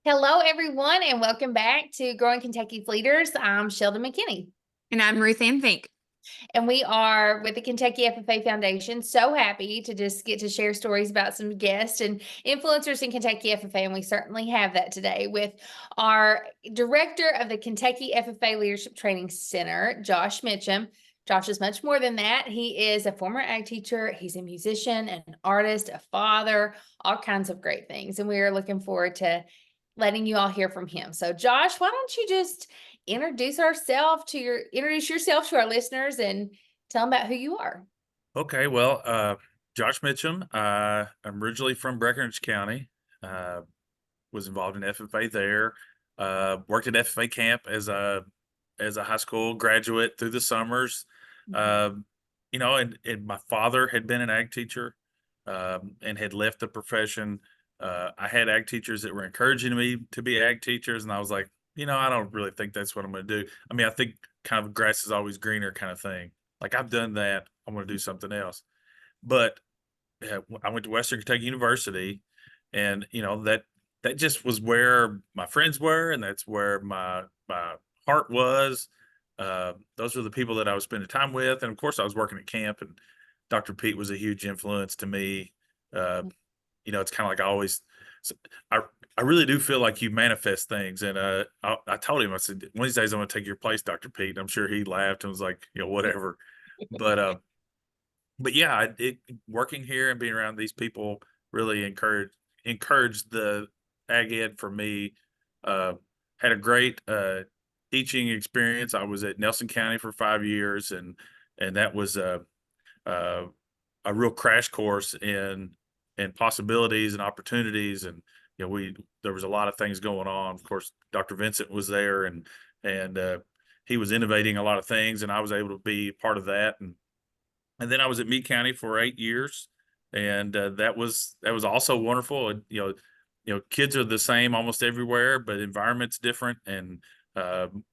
Hello, everyone, and welcome back to Growing Kentucky's Leaders. I'm Sheldon McKinney, And I'm Ruth Ann Fink. and we are with the Kentucky FFA Foundation. So happy to just get to share stories about some guests and influencers in Kentucky FFA, and we certainly have that today with our director of the Kentucky FFA Leadership Training Center, Josh Mitchum. Josh is much more than that. He is a former ag teacher. He's a musician, an artist, a father, all kinds of great things. And we are looking forward to letting you all hear from him. So Josh, why don't you just introduce yourself to our listeners and tell them about who you are. Okay, well, Josh Mitchum. I'm originally from Breckinridge County. Uh, was involved in FFA there. Worked at FFA camp as a high school graduate through the summers. Um, and my father had been an ag teacher and had left the profession. I had ag teachers that were encouraging me to be ag teachers, and I was like, I don't really think that's what I'm going to do. I mean, I think kind of grass is always greener kind of thing. Like I've done that. I'm going to do something else. But I went to Western Kentucky University, and that just was where my friends were, and that's where my heart was. Those were the people that I was spending time with, and of course, I was working at camp, and Dr. Pete was a huge influence to me. Uh, it's kind of like I always, I I really do feel like you manifest things, and I told him, I said, one of these days I'm going to take your place, Dr. Pete. And I'm sure he laughed and was like, whatever. But but yeah, working here and being around these people really encouraged the ag ed for me. Uh, had a great teaching experience. I was at Nelson County for 5 years, and that was a, a real crash course in possibilities and opportunities. And we there was a lot of things going on. Of course, Dr. Vincent was there, and he was innovating a lot of things, and I was able to be part of that. And then I was at Meade County for 8 years, and that was also wonderful. And, kids are the same almost everywhere, but environment's different, and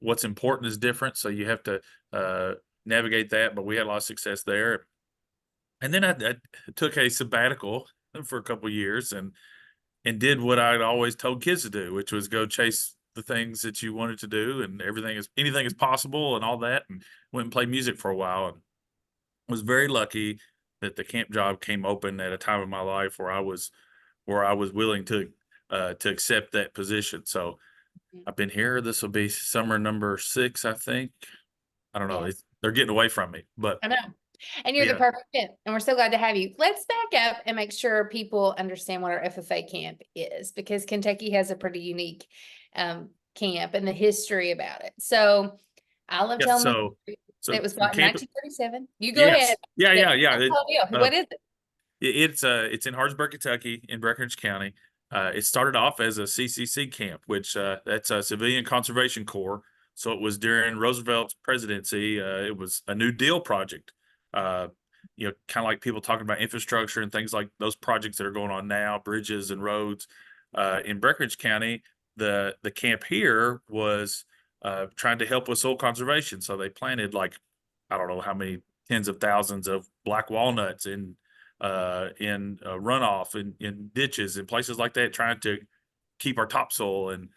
what's important is different. So you have to navigate that. But we had a lot of success there. And then I took a sabbatical for a couple of years, and did what I'd always told kids to do, which was go chase the things that you wanted to do, and anything is possible and all that. And went and played music for a while, and was very lucky that the camp job came open at a time in my life where I was willing to accept that position. So I've been here. This will be summer number 6, I think. I don't know. Yes, They're getting away from me, but I know. And you're the yeah. perfect fit, and we're so glad to have you. Let's back up and make sure people understand what our FFA camp is, because Kentucky has a pretty unique camp and the history about it. So I love Yes. telling the So story. so It was the bought in camp. 1937. You go ahead. Yes. Yeah. Yeah, Yeah. Yeah. that's the whole deal. What is it? It's in Hardsburg, Kentucky, in Breckinridge County. It started off as a CCC camp, which that's a Civilian Conservation Corps. So it was during Roosevelt's presidency. It was a New Deal project. Uh, kind of like people talking about infrastructure and things like those projects that are going on now, bridges and roads. In Breckinridge County, the camp here was trying to help with soil conservation. So they planted, like, I don't know how many tens of thousands of black walnuts in runoff and in ditches and places like that, trying to keep our topsoil. And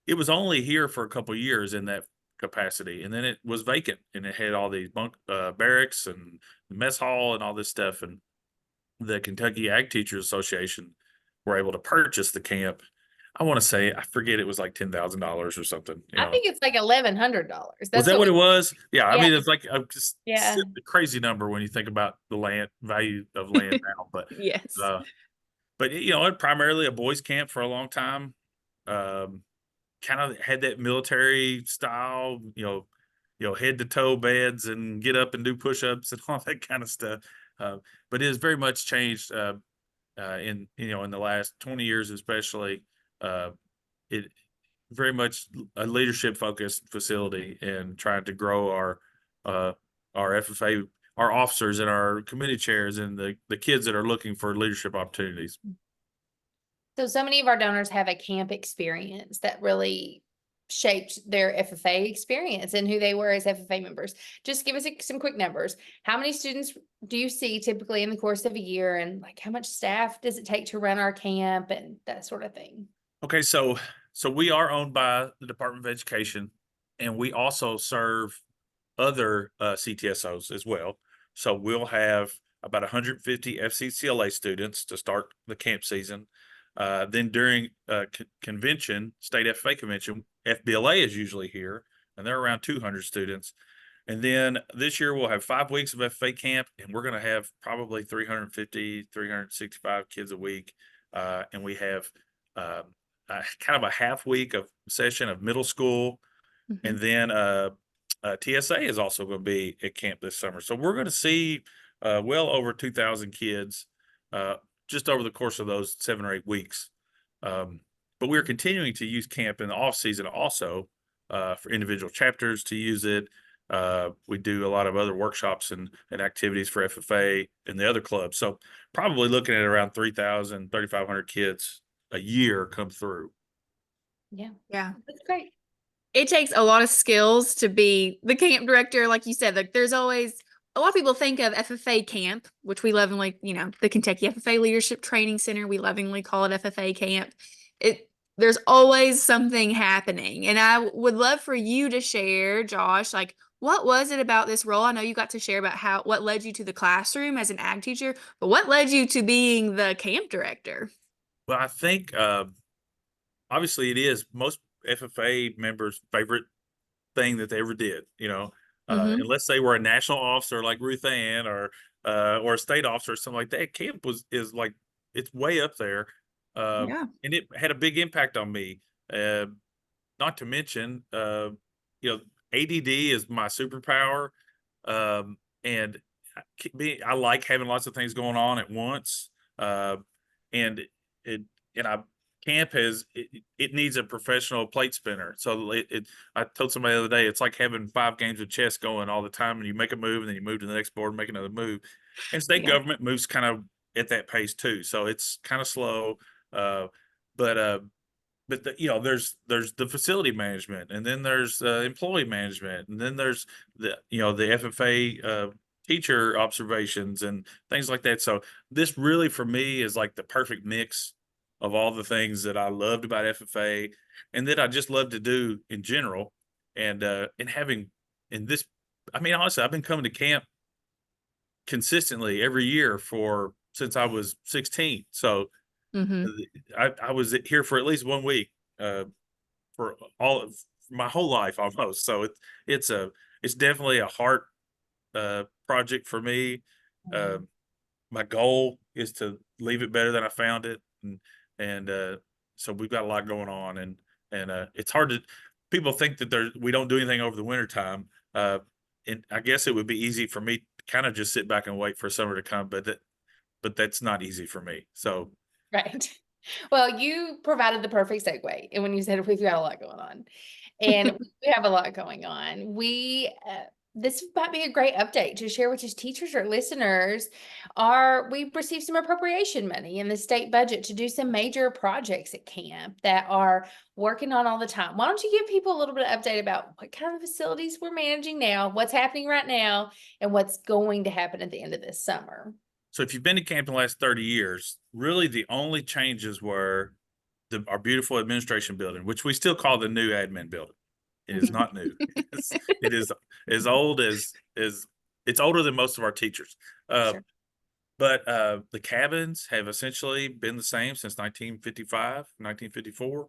it was only here for a couple of years in that capacity, and then it was vacant, and it had all these barracks and the mess hall and all this stuff. And the Kentucky Ag Teachers Association were able to purchase the camp. I want to say, I forget, it was like $10,000 or something. I think it's like $1,100. Was That's that what what it we. was? Yeah, I Yeah, mean, it's like just yeah. a crazy number when you think about the land value of land now. Yes. Uh, but primarily a boys' camp for a long time. Um, kind of had that military style, head to toe beds and get up and do push-ups and all that kind of stuff. Uh, but it has very much changed in the last 20 years, especially. It very much a leadership focused facility, and trying to grow uh, our FFA, our officers and our committee chairs, and the kids that are looking for leadership opportunities. So many of our donors have a camp experience that really shaped their FFA experience and who they were as FFA members. Just give us some quick numbers. How many students do you see typically in the course of a year, and like how much staff does it take to run our camp and that sort of thing? Okay, so we are owned by the Department of Education, and we also serve other CTSOs as well. So we'll have about 150 FCCLA students to start the camp season. Then during convention, state FFA convention, FBLA is usually here, and they're around 200 students. And then this year we'll have 5 weeks of FFA camp, and we're going to have probably 350, 365 kids a week. And we have kind of a half week of session of middle school, Mhm. and then TSA is also going to be at camp this summer. So we're going to see well over 2,000 kids uh, just over the course of those 7 or 8 weeks. But we're continuing to use camp in the off season also for individual chapters to use it. We do a lot of other workshops and activities for FFA and the other clubs. So probably looking at around 3,000, 3,500 kids a year come through. Yeah, Yeah. that's great. It takes a lot of skills to be the camp director. Like you said, like there's always a lot of people think of FFA camp, which we lovingly, the Kentucky FFA Leadership Training Center, we lovingly call it FFA camp. There's always something happening. And I would love for you to share, Josh, like what was it about this role? I know you got to share about what led you to the classroom as an ag teacher, but what led you to being the camp director? Well, I think obviously it is most FFA members' favorite thing that they ever did, Mm-hmm. unless they were a national officer like Ruth Ann or a state officer or something like that. Camp is like it's way up there, Yeah. and it had a big impact on me. Uh, Not to mention, you know, ADD is my superpower, and I like having lots of things going on at once, and it and I camp it needs a professional plate spinner. So I told somebody the other day, it's like having 5 games of chess going all the time, and you make a move, and then you move to the next board and make another move. And state Yeah. government moves kind of at that pace too, so it's kind of slow, uh, but there's the facility management, and then there's employee management, and then there's the FFA teacher observations and things like that. So this really for me is like the perfect mix of all the things that I loved about FFA and that I just love to do in general. And having in this, I mean, honestly, I've been coming to camp consistently every year for since I was 16. So Mm-hmm. I was here for at least 1 week uh, for all of my whole life almost. So it's a it's definitely a heart project for me. Mm. My goal is to leave it better than I found it, and so we've got a lot going on, and it's hard to people think that we don't do anything over the winter time. And I guess it would be easy for me to kind of just sit back and wait for summer to come, but that's not easy for me. So Right. Well, you provided the perfect segue. And when you said we've got a lot going on, and we have a lot going on, this might be a great update to share with just teachers or listeners. We've received some appropriation money in the state budget to do some major projects at camp that are working on all the time. Why don't you give people a little bit of update about what kind of facilities we're managing now, what's happening right now, and what's going to happen at the end of this summer? So if you've been to camp in the last 30 years, really the only changes were our beautiful administration building, which we still call the new admin building. It is not new. It is as old as it's older than most of our teachers. Uh, Sure. but the cabins have essentially been the same since 1955, 1954,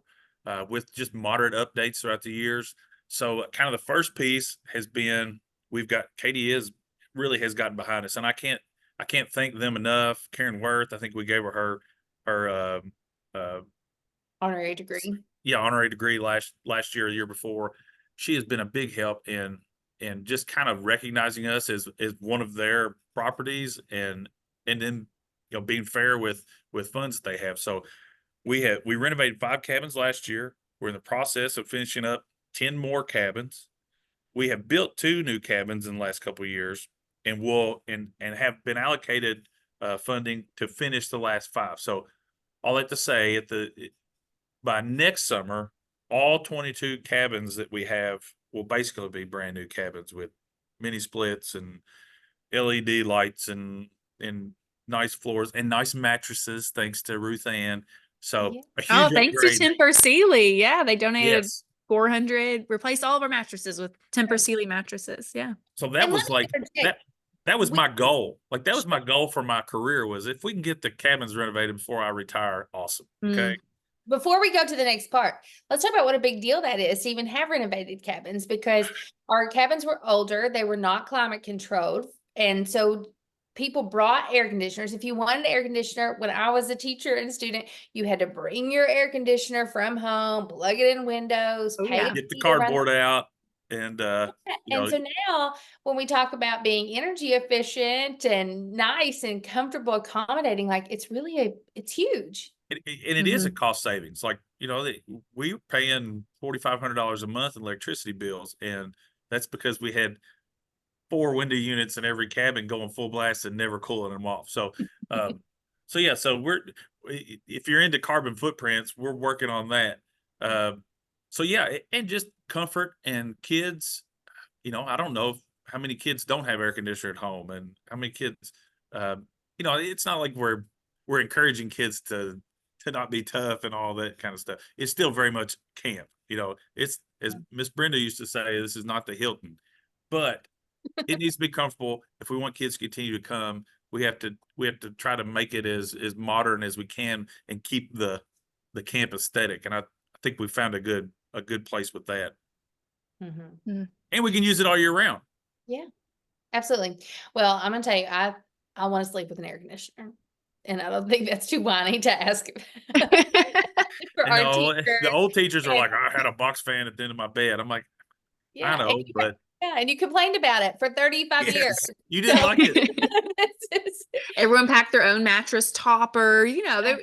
with just moderate updates throughout the years. So kind of the first piece has been we've got Katie is really has gotten behind us, and I can't thank them enough. Karen Worth, I think we gave her uh, Honorary degree. yeah, honorary degree last year, or the year before. She has been a big help in just kind of recognizing us as one of their properties and then being fair with funds that they have. So we renovated 5 cabins last year. We're in the process of finishing up 10 more cabins. We have built 2 new cabins in the last couple of years, and and have been allocated funding to finish the last 5. So all that to say, by next summer, all 22 cabins that we have will basically be brand new cabins with mini splits and LED lights and nice floors and nice mattresses, thanks to Ruth Ann. So Yeah. a Oh, huge thanks to upgrade. Temper Sealy. Yeah, they donated Yes. 400, replaced all of our mattresses with Temper Right. Sealy mattresses. Yeah. So that And let was me like interject. that was We my goal. Like that was my sure. goal for my career was if we can get the cabins renovated before I retire, awesome. Okay. Mm. Before we go to the next part, let's talk about what a big deal that is to even have renovated cabins, because our cabins were older, they were not climate controlled. And so people brought air conditioners. If you wanted an air conditioner, when I was a teacher and student, you had to bring your air conditioner from home, plug it in windows, Oh, pay yeah. a Get the fee to run cardboard out and you and know, so now when we talk about being energy efficient and nice and comfortable, accommodating, like it's huge. and it is a Mhm. cost savings. Like, you know, we were paying $4,500 a month in electricity bills, and that's because we had 4 window units in every cabin going full blast and never cooling them off. Um, so yeah, so if you're into carbon footprints, we're working on that. So yeah, and just comfort and kids. You know, I don't know how many kids don't have air conditioner at home, and how many kids. You know, it's not like we're encouraging kids to not be tough and all that kind of stuff. It's still very much camp. You know, it's as Miss Brenda used to say, this is not the Hilton, but it needs to be comfortable. If we want kids to continue to come, we have to try to make it as modern as we can and keep the camp aesthetic. And I think we found a good place with that. Mhm. And we can use it all year round. Yeah, absolutely. Well, I'm gonna tell you, I want to sleep with an air conditioner, and I don't think that's too whiny to ask for And our no, the teachers. old teachers are And like, I had a box fan at the end of my bed. I'm like, I yeah, and know, but yeah, and you complained about it for 35 years. yes, you So didn't like it. this is, Everyone packed their own mattress topper. You know, yeah,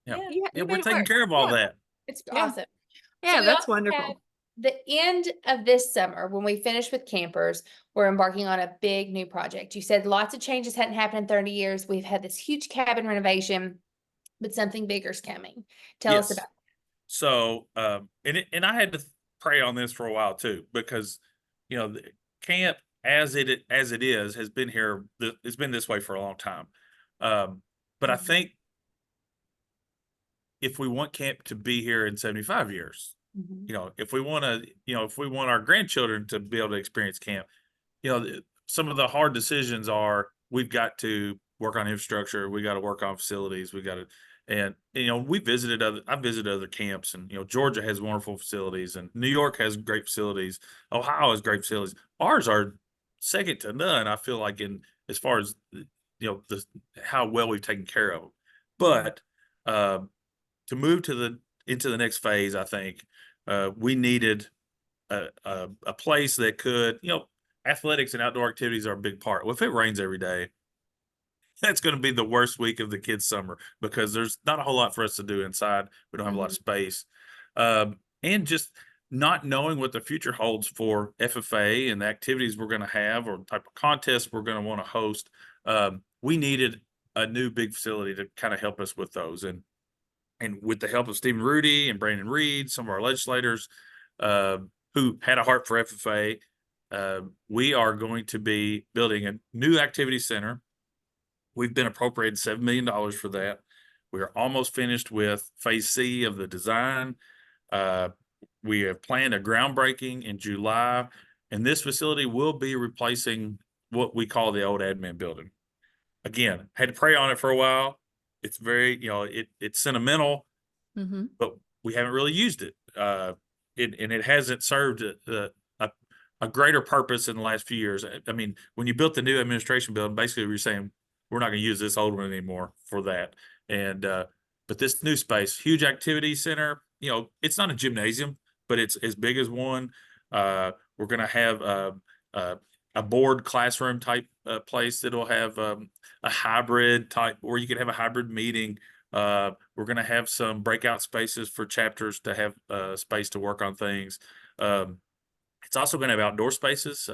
Yeah. yeah, Yeah, you we're made it taking work. care of all Yeah. that. it's Yeah. awesome. So Yeah, we that's also have wonderful. the end of this summer, when we finish with campers, we're embarking on a big new project. You said lots of changes hadn't happened in 30 years. We've had this huge cabin renovation, but something bigger's coming. Tell us Yes. about So, and I had to pray on this for a while too, because, you know, the camp as it is has been here. It's been this way for a long time. But I it. think if we want camp to be here in 75 years, Mhm. you know, if we want to, you know, if we want our grandchildren to be able to experience camp, you know, some of the hard decisions are we've got to work on infrastructure, we got to work on facilities, we got to, and you know, I visited other camps, and you know, Georgia has wonderful facilities, and New York has great facilities, Ohio has great facilities. Ours are second to none. I feel like in as far as you know, how well we've taken care of them, but um, to move into the next phase, I think we needed a place that could, you know, athletics and outdoor activities are a big part. Well, if it rains every day, that's going to be the worst week of the kids' summer because there's not a whole lot for us to do inside. We don't have a lot of Mhm. space, and just not knowing what the future holds for FFA and the activities we're going to have or the type of contests we're going to want to host. We needed a new big facility to kind of help us with those, and with the help of Stephen Rudy and Brandon Reed, some of our legislators uh, who had a heart for FFA, we are going to be building a new activity center. We've been appropriated $7 million for that. We are almost finished with phase C of the design. Uh, we have planned a groundbreaking in July, and this facility will be replacing what we call the old admin building. Again, had to pray on it for a while. It's very, you know, it's sentimental, Mm-hmm. but we haven't really used it. And it hasn't served a, a greater purpose in the last few years. I mean, when you built the new administration building, basically we are saying we're not going to use this old one anymore for that. And but this new space, huge activity center, you know, it's not a gymnasium, but it's as big as one. We're going to have a board classroom type place that'll have a hybrid type, or you could have a hybrid meeting. We're going to have some breakout spaces for chapters to have space to work on things. It's also going to have outdoor spaces.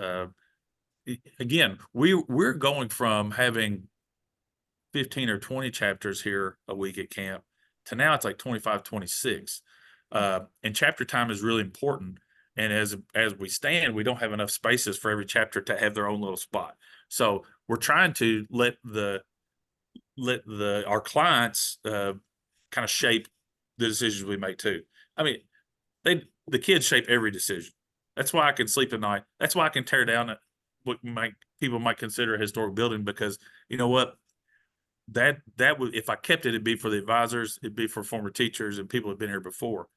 Again, we're going from having 15 or 20 chapters here a week at camp to now it's like 25, 26. And chapter time is really important. And as we stand, we don't have enough spaces for every chapter to have their own little spot. So we're trying to let our clients kind of shape the decisions we make too. I mean, the kids shape every decision. That's why I can sleep at night. That's why I can tear down what people might consider a historic building, because you know what? That would, if I kept it, it'd be for the advisors, it'd be for former teachers and people who've been here before.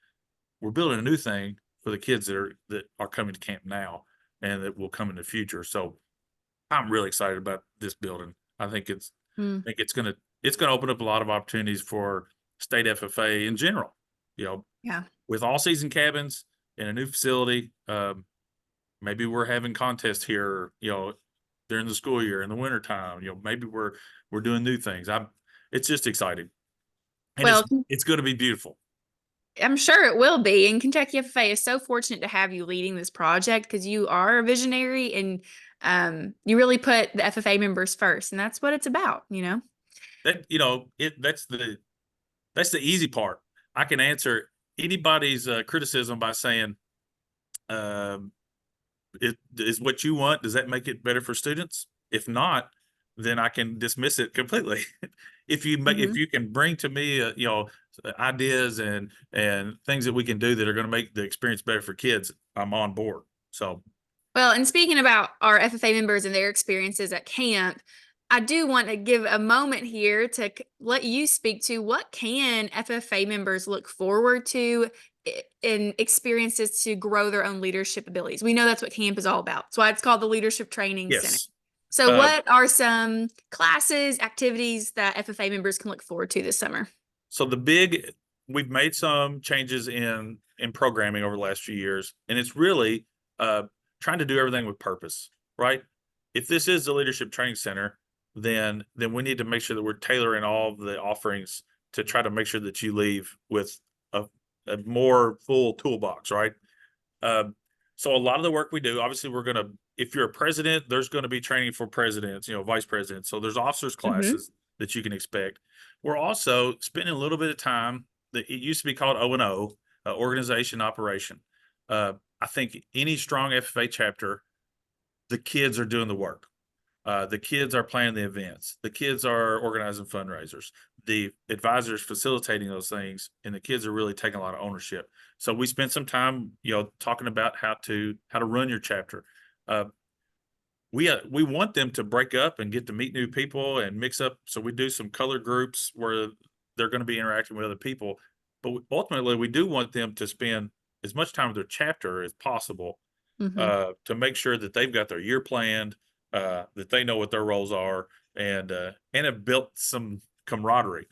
We're building a new thing for the kids that are coming to camp now and that will come in the future. So I'm really excited about this building. I think it's Mm. I think it's gonna open up a lot of opportunities for state FFA in general. You know, Yeah. with all season cabins in a new facility, maybe we're having contests here, during the school year in the wintertime. Maybe we're doing new things. It's just exciting. And Well, it's going to be beautiful. I'm sure it will be. And Kentucky FFA is so fortunate to have you leading this project because you are a visionary and you really put the FFA members first. And that's what it's about, you know? That's the easy part. I can answer anybody's criticism by saying, it is what you want. Does that make it better for students? If not, then I can dismiss it completely. If you can bring to me, ideas and things that we can do that are going to make the experience better for kids, I'm on board. So, well, and speaking about our FFA members and their experiences at camp, I do want to give a moment here to let you speak to what can FFA members look forward to in experiences to grow their own leadership abilities. We know that's what camp is all about. That's why it's called the Leadership Training Center. yes. So what are some classes, activities that FFA members can look forward to this summer? So we've made some changes in programming over the last few years, and it's really trying to do everything with purpose, right? If this is the Leadership Training Center, then we need to make sure that we're tailoring all of the offerings to try to make sure that you leave with a more full toolbox, right? So a lot of the work we do, obviously, if you're a president, there's going to be training for presidents, vice presidents. So there's officers classes that you can expect. We're also spending a little bit of time that it used to be called O&O, organization operation. I think any strong FFA chapter, the kids are doing the work. The kids are planning the events. The kids are organizing fundraisers. The advisors facilitating those things, and the kids are really taking a lot of ownership. So we spent some time, talking about how to run your chapter. We want them to break up and get to meet new people and mix up. So we do some color groups where they're going to be interacting with other people. But ultimately, we do want them to spend as much time with their chapter as possible to make sure that they've got their year planned, that they know what their roles are, and have built some camaraderie.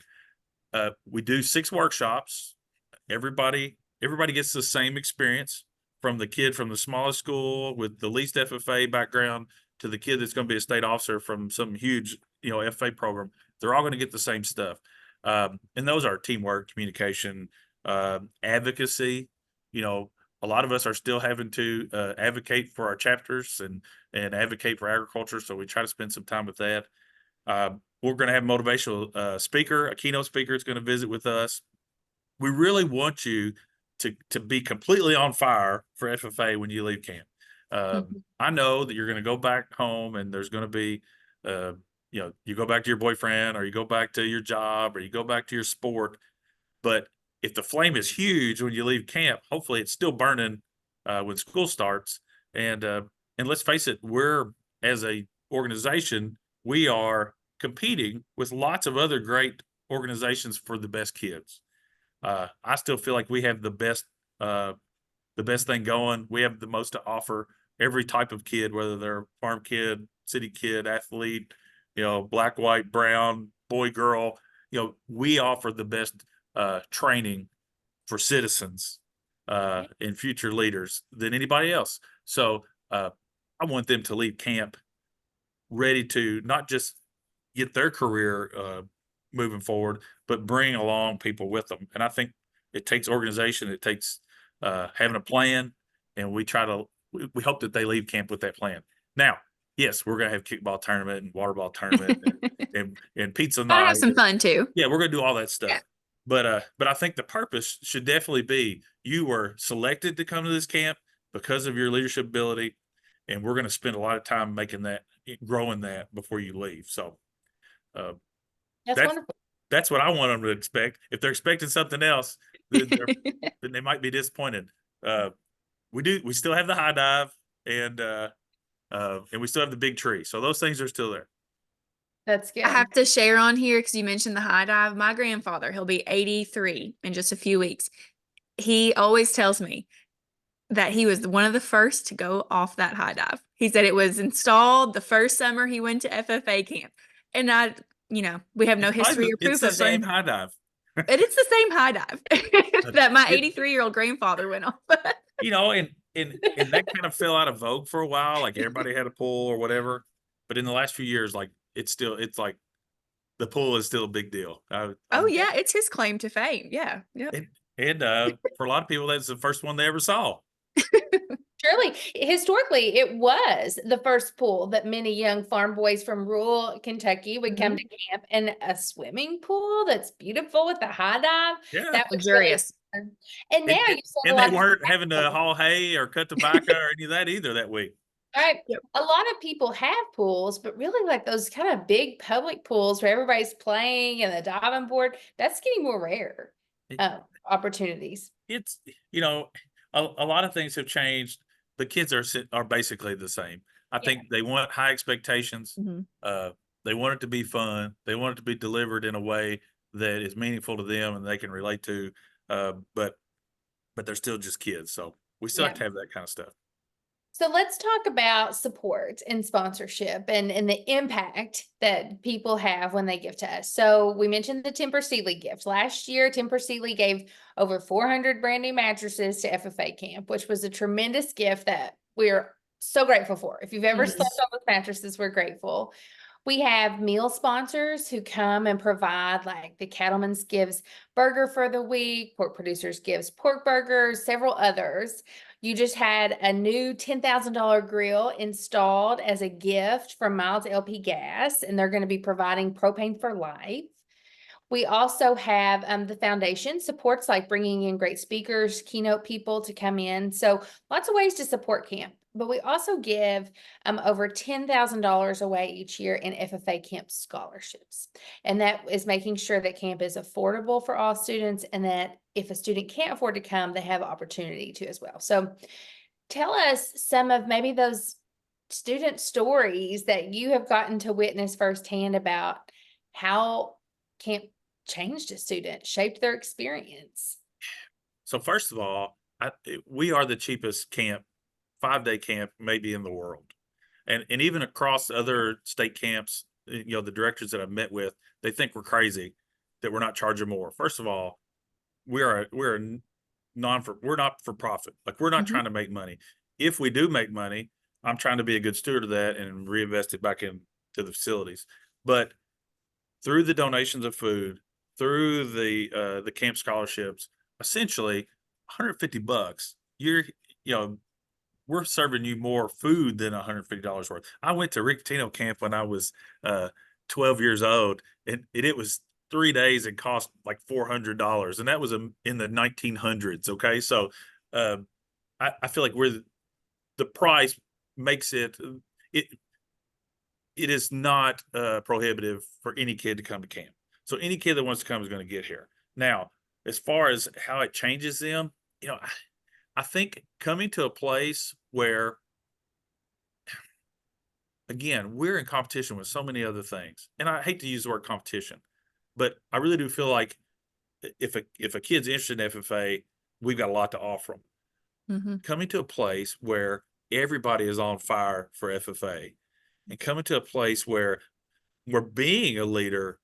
We do 6 workshops. Everybody gets the same experience, from the kid from the smallest school with the least FFA background to the kid that's going to be a state officer from some huge, FFA program. They're all going to get the same stuff. And those are teamwork, communication, advocacy. A lot of us are still having to advocate for our chapters and advocate for agriculture. So we try to spend some time with that. We're going to have a motivational speaker, a keynote speaker is going to visit with us. We really want you to be completely on fire for FFA when you leave camp. I know that you're going to go back home and there's going to be, you go back to your boyfriend, or you go back to your job, or you go back to your sport. But if the flame is huge when you leave camp, hopefully it's still burning when school starts. And let's face it, as a organization, we are competing with lots of other great organizations for the best kids. I still feel like we have the best thing going. We have the most to offer every type of kid, whether they're farm kid, city kid, athlete, black, white, brown, boy, girl. We offer the best training for citizens and future leaders than anybody else. So I want them to leave camp ready to not just get their career moving forward, but bring along people with them. And I think it takes organization. It takes having a plan, and we hope that they leave camp with that plan. Now, yes, we're going to have kickball tournament and water ball tournament and pizza night. Have some fun too. Yeah, we're going to do all that stuff. Yeah. But I think the purpose should definitely be, you were selected to come to this camp because of your leadership ability, and we're going to spend a lot of time growing that before you leave. So That's wonderful. that's what I want them to expect. If they're expecting something else, then they might be disappointed. We still have the high dive, and we still have the big tree. So those things are still there. That's good. I have to share on here because you mentioned the high dive. My grandfather, he'll be 83 in just a few weeks. He always tells me that he was one of the first to go off that high dive. He said it was installed the first summer he went to FFA camp. And we have no history or It's proof the of same this. high dive. But it's the same high dive that my It- 83-year-old grandfather went off. and that kind of fell out of vogue for a while. Like everybody had a pool or whatever. But in the last few years, like it's like the pool is still a big deal. Oh yeah, it's his claim to fame. Yeah. Yep. And for a lot of people, that's the first one they ever saw. Surely, historically, it was the first pool that many young farm boys from rural Kentucky would come to camp, and a swimming pool that's beautiful with a high dive. Yeah. That was really Luxurious. fun. And now you see a And lot they of weren't having to haul hay or cut tobacco or any of that either that week. right. Yep. A lot of people have pools, but really like those kind of big public pools where everybody's playing and the diving board, that's getting more rare opportunities. It's a lot of things have changed. The kids are basically the same. I Yeah. think they want high expectations. Mhm. They want it to be fun. They want it to be delivered in a way that is meaningful to them and they can relate to. But they're still just kids, so we still have Yeah. to have that kind of stuff. So let's talk about support and sponsorship and the impact that people have when they give to us. So we mentioned the Timber Sealy gift. Last year, Timber Sealy gave over 400 brand new mattresses to FFA camp, which was a tremendous gift that we're so grateful for. If you've ever Yes. slept on those mattresses, we're grateful. We have meal sponsors who come and provide, like the Cattleman's gives burger for the week, Pork Producers gives pork burgers, several others. You just had a new $10,000 grill installed as a gift from Miles LP Gas, and they're going to be providing propane for life. We also have the foundation supports, like bringing in great speakers, keynote people to come in. So lots of ways to support camp. But we also give over $10,000 away each year in FFA camp scholarships. And that is making sure that camp is affordable for all students, and that if a student can't afford to come, they have opportunity to as well. So tell us some of maybe those student stories that you have gotten to witness firsthand about how camp changed a student, shaped their experience. So first of all, we are the cheapest camp, 5-day camp maybe in the world. And even across other state camps, the directors that I've met with, they think we're crazy that we're not charging more. First of all, we're not for profit. Like we're not trying to make money. If we do make money, I'm trying to be a good steward of that and reinvest it back into the facilities. But through the donations of food, through the camp scholarships, essentially $150, we're serving you more food than $150 worth. I went to Ricatino camp when I was 12 years old, and it was 3 days and cost like $400, and that was in the 1900s. Okay, so I feel like the price makes it is not prohibitive for any kid to come to camp. So any kid that wants to come is going to get here. Now, as far as how it changes them, I think coming to a place where, again, we're in competition with so many other things, and I hate to use the word competition, but I really do feel like if a kid's interested in FFA, we've got a lot to offer them. Coming to a place where everybody is on fire for FFA, and coming to a place where being a leader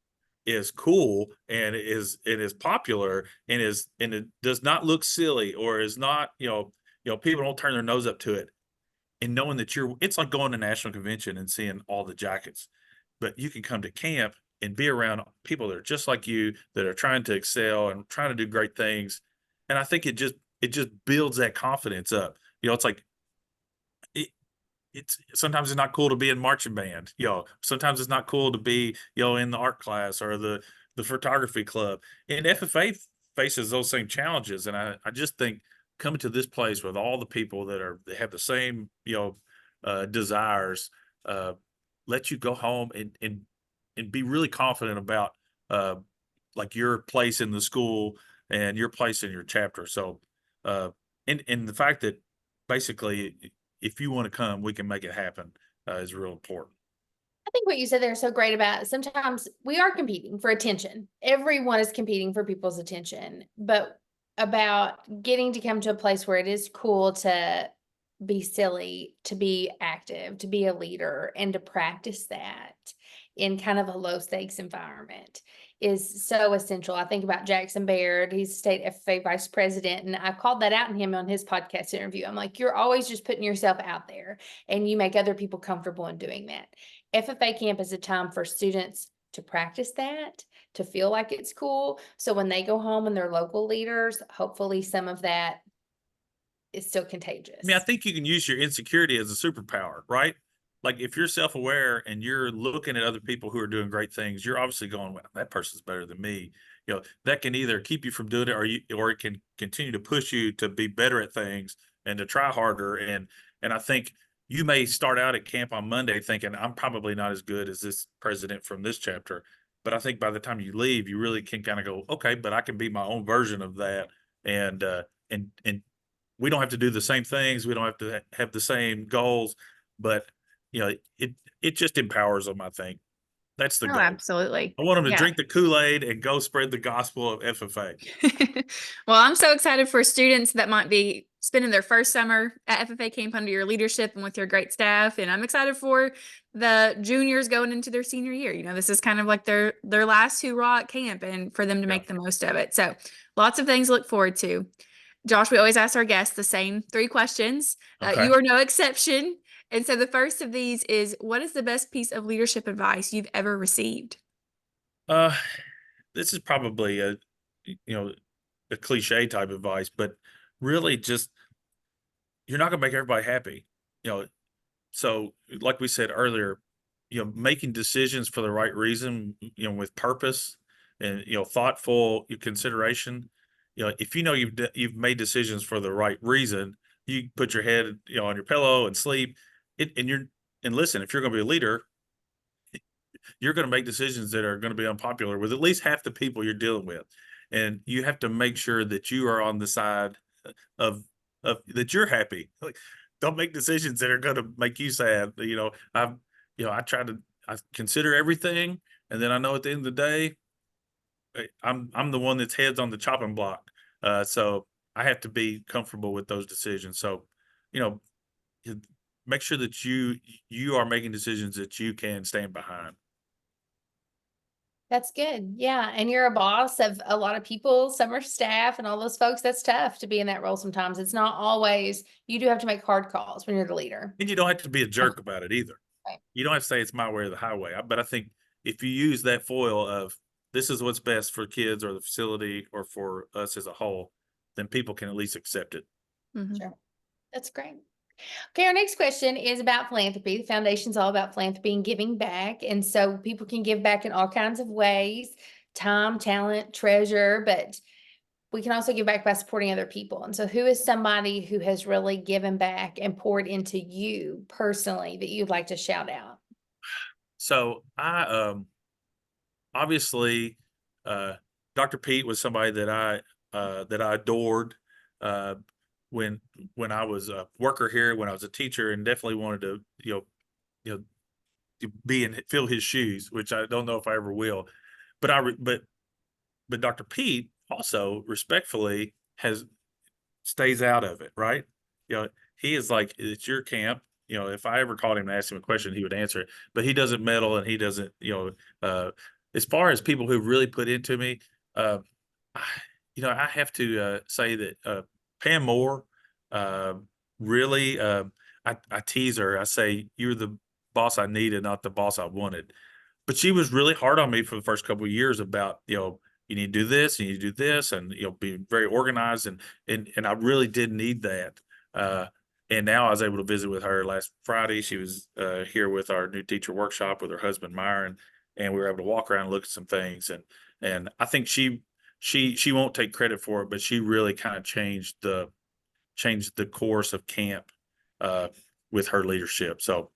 is cool and is popular and it does not look silly or is not, people don't turn their nose up to it, and knowing that it's like going to national convention and seeing all the jackets, but you can come to camp and be around people that are just like you, that are trying to excel and trying to do great things. And I think it just builds that confidence up. It's like, it's sometimes it's not cool to be in marching band. Sometimes it's not cool to be, in the art class or the photography club. And FFA faces those same challenges. And I just think coming to this place with all the people that have the same, desires, let you go home and be really confident about like your place in the school, and your place in your chapter. So, and the fact that basically, if you want to come, we can make it happen, is real important. I think what you said there is so great about sometimes we are competing for attention. Everyone is competing for people's attention, but about getting to come to a place where it is cool to be silly, to be active, to be a leader, and to practice that in kind of a low stakes environment is so essential. I think about Jackson Baird, he's state FFA vice president, and I called that out in him on his podcast interview. I'm like, you're always just putting yourself out there and you make other people comfortable in doing that. FFA camp is a time for students to practice that, to feel like it's cool. So when they go home and they're local leaders, hopefully some of that is still contagious. I mean, I think you can use your insecurity as a superpower, right? Like if you're self-aware and you're looking at other people who are doing great things, you're obviously going, well, that person's better than me. That can either keep you from doing it, or it can continue to push you to be better at things and to try harder. And I think you may start out at camp on Monday thinking, I'm probably not as good as this president from this chapter. But I think by the time you leave, you really can kind of go, okay, but I can be my own version of that. And we don't have to do the same things. We don't have to have the same goals, but it just empowers them. I think that's the Oh, goal. absolutely. I want them to Yeah. drink the Kool-Aid and go spread the gospel of FFA. Well, I'm so excited for students that might be spending their first summer at FFA camp under your leadership and with your great staff. And I'm excited for the juniors going into their senior year. This is kind of like their last hurrah at camp and for them to make the most of it. So lots of things to look forward to. Josh, we always ask our guests the same 3 questions. Okay. You are no exception. And so the first of these is, what is the best piece of leadership advice you've ever received? This is probably a cliche type advice, but really just, you're not going to make everybody happy. So like we said earlier, making decisions for the right reason, with purpose and, thoughtful consideration. If you've made decisions for the right reason, you put your head, on your pillow and sleep. And listen, if you're going to be a leader, you're going to make decisions that are going to be unpopular with at least half the people you're dealing with, and you have to make sure that you are on the side of that you're happy. Like, don't make decisions that are going to make you sad. I consider everything, and then I know at the end of the day, I'm the one that's heads on the chopping block. So I have to be comfortable with those decisions. So, you know, make sure that you are making decisions that you can stand behind. That's good. Yeah. And you're a boss of a lot of people, summer staff and all those folks. That's tough to be in that role sometimes. It's not always, you do have to make hard calls when you're the leader. And you don't have to be a jerk about it either. Right. You don't have to say it's my way or the highway. But I think if you use that foil of this is what's best for kids or the facility or for us as a whole, then people can at least accept it. Mhm. Sure. That's great. Okay, our next question is about philanthropy. The foundation's all about philanthropy and giving back. And so people can give back in all kinds of ways, time, talent, treasure, but we can also give back by supporting other people. And so who is somebody who has really given back and poured into you personally that you'd like to shout out? So I obviously Dr. Pete was somebody that I adored when I was a worker here, when I was a teacher, and definitely wanted to you know to be and fill his shoes, which I don't know if I ever will. But Dr. Pete also respectfully stays out of it, right? He is like, it's your camp. If I ever called him and asked him a question, he would answer it, but he doesn't meddle and he doesn't, as far as people who really put into me, uh, I have to say that Pam Moore, really, I tease her. I say, you're the boss I needed, not the boss I wanted. But she was really hard on me for the first couple of years about, you need to do this, and you do this, and be very organized, and I really did need that. And now I was able to visit with her last Friday. She was here with our new teacher workshop with her husband Myron, and we were able to walk around and look at some things. And I think she won't take credit for it, but she really kind of changed the course of camp with her leadership. So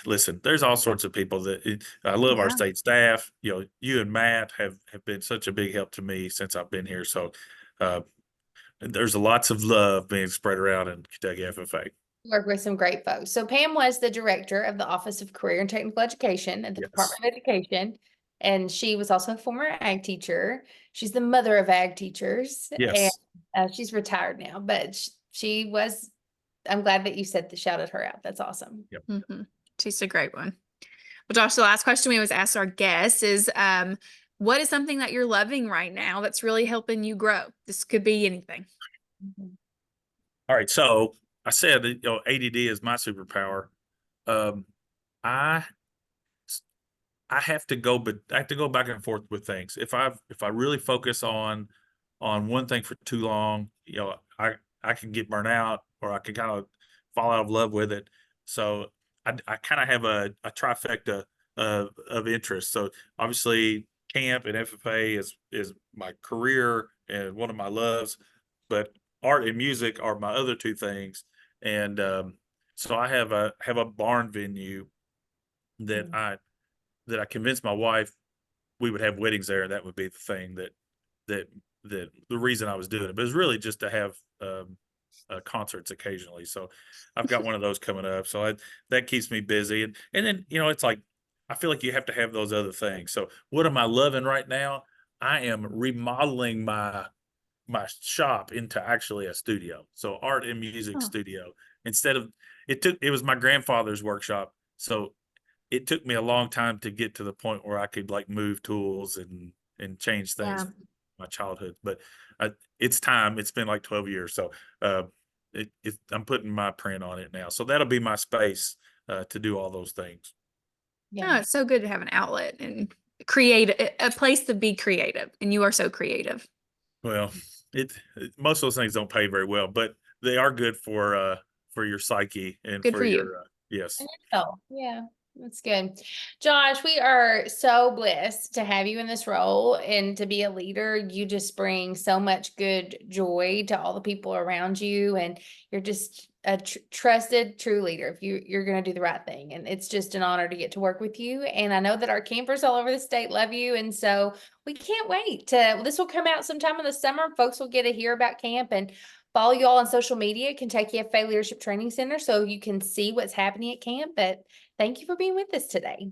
Listen, there's all sorts of people I love our Yeah. state staff. You and Matt have been such a big help to me since I've been here. So uh, there's lots of love being spread around in Kentucky FFA. Work with some great folks. So Pam was the director of the Office of Career and Technical Education at the Yes. Department of Education. And she was also a former ag teacher. She's the mother of ag teachers. And Yes. she's retired now, but she was, I'm glad that you shouted her out. That's awesome. Yep. Mm-hmm. She's a great one. Well, Josh, the last question we always ask our guests is, what is something that you're loving right now that's really helping you grow? This could be anything. All right. So I said that, ADD is my superpower. I I have to go, but I have to go back and forth with things. If I really focus on one thing for too long, I can get burnt out, or I can kind of fall out of love with it. So I kind of have a trifecta of interest. So obviously camp and FFA is my career and one of my loves, but art and music are my other two things. And so I have a barn venue that I convinced my wife we would have weddings there, and that would be the thing that the reason I was doing it. But it's really just to have concerts occasionally. So I've got one of those coming up. So that keeps me busy. And then, it's like, I feel like you have to have those other things. So what am I loving right now? I am remodeling my shop into actually a studio. So art and music studio. Instead of, it was my grandfather's workshop. So it took me a long time to get to the point where I could like move tools and change things from my childhood. But it's time. It's been like 12 years. So I'm putting my print on it now. So that'll be my space to do all those things. Yeah, it's so good to have an outlet and create a place to be creative. And you are so creative. Well, most of those things don't pay very well, but they are good for your psyche and Good for for you. your yes. Oh, yeah, that's good. Josh, we are so blessed to have you in this role and to be a leader. You just bring so much good joy to all the people around you, and you're just a trusted, true leader. If you're going to do the right thing, and it's just an honor to get to work with you. And I know that our campers all over the state love you, and so we can't wait to. This will come out sometime in the summer. Folks will get to hear about camp and follow you all on social media, Kentucky FFA Leadership Training Center, so you can see what's happening at camp. But thank you for being with us today.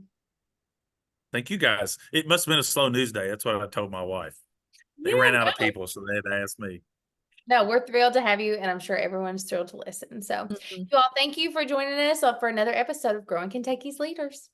Thank you guys. It must have been a slow news day. That's what I told my wife. They Yeah, ran out of people, so they had to ask me. no, we're thrilled to have you, and I'm sure everyone's thrilled to listen. So, you all, thank you for joining us for another episode of Growing Kentucky's Leaders.